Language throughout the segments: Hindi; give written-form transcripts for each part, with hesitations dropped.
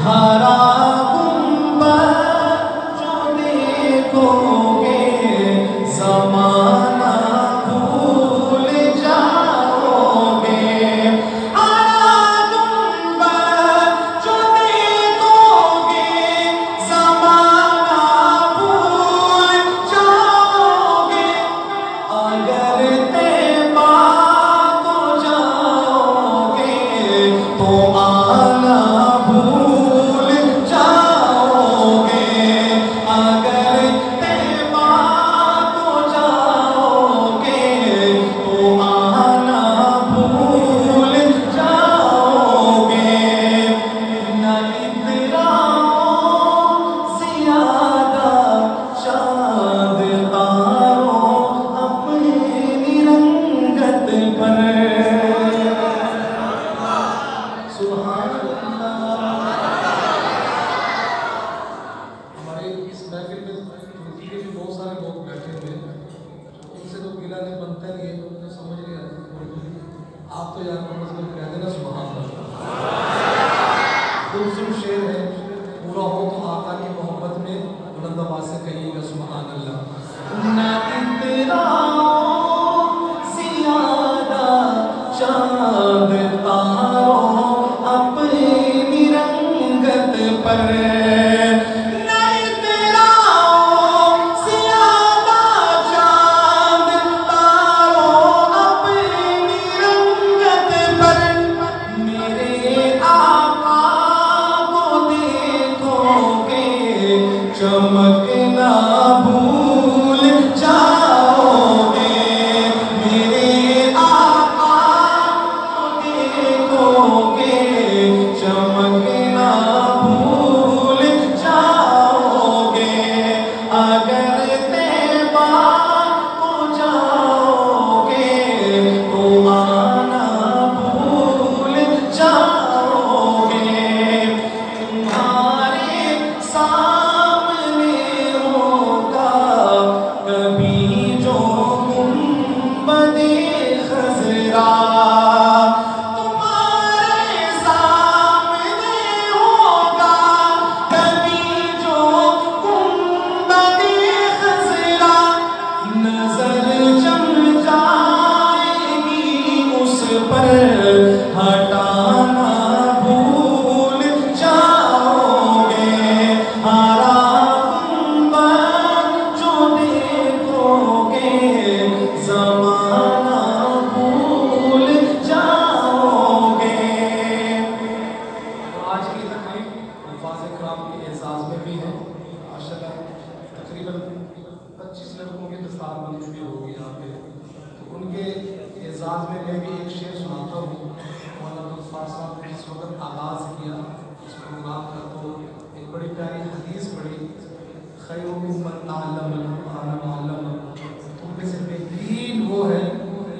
हरा गुंबद जो देखोगे ज़माना भूल जाओगे। हरा गुंबद जो देखोगे ज़माना भूल जाओगे। अगर तैबा को जाओगे तो आना भूल जाओगे। अगर तैबा को जाओगे तो आना भूल जाओगे। न इतराओ ज़ियादा चाँद तारों अपनी रंगत पर। सुभान अल्लाह। हमारे इस महफिल में तुर्की के भी बहुत सारे लोग बैठे हुए हैं, उनसे तो गिला नहीं बनता नहीं है, तो उन्हें समझ नहीं आती। आप तो यार मतलब कह देना सुभान अल्लाह। खूबसूरत शेर है, पूरा हो तो आका की मोहब्बत में बुलंद आवाज से कहिएगा सुभान अल्लाह। न इतराओ ज़ियादा चाँद तारों अपनी रंगत पर। न इतराओ ज़ियादा चाँद तारों अपनी रंगत पर। मेरे आका को देखोगे चमकना भूल जाओगे। मेरे आका को देखोगे चमकना भूल जाओगे। अगर तैबा को जाओगे तो आना भूल जाओगे। तुम्हारे सामने होगा कभी जो गुंबदे खज़रा। तुम्हारे सामने होगा कभी जो गुंबदे खज़रा। नजर जम जाएगी उस पर हटाना भूल जाओगे। हरा गुंबद जो देखोगे ज़माना भूल जाओगे। तो आज की तकरीब अल्फाज़ इकराम के एजाज़ में भी है। माशाल्लाह तकरीबन 25 लड़कों की दस्तार बन चुकी होगी यहाँ पे, तो उनके एजाज़ में मैं भी एक शेर सुनाता हूँ। मौलाना अब्दुल फ़ार साहब ने जिस वक्त आगाज़ किया इस प्रोग्राम का, तो एक बड़ी प्यारी हदीस पढ़ी, खैरुकुम मन तअल्लमल कुरान व अल्लमहु। तुम में से बेहतरीन वो है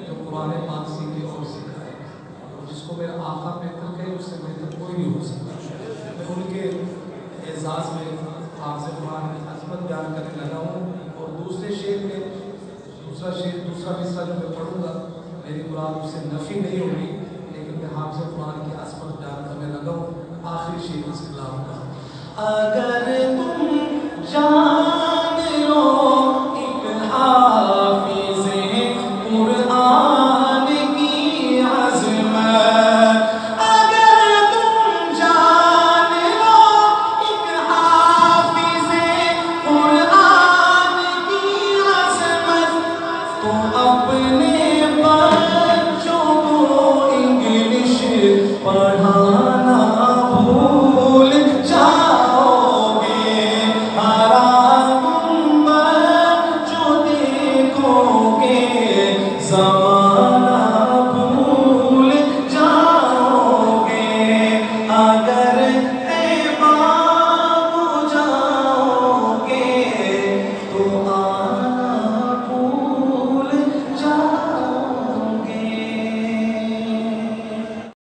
जो कुरान पाक सीखे और सिखाए। और जिसको मेरा आका बेहतर कहे उससे बेहतर कोई नहीं हो सकता। मैं उनके एजाज़ में हाफ़िज़ कुरान की अज़मत बयान करने लगा हूँ। और दूसरे शेर में दूसरा हिस्सा जो मैं पढ़ूँगा, मेरी मुराद उससे नफ़ी नहीं होगी, लेकिन मैं हाफ़िज़ कुरान की अज़मत बयान करने लगा हूँ। आखिरी शेर इस कलाम का। अगर तुम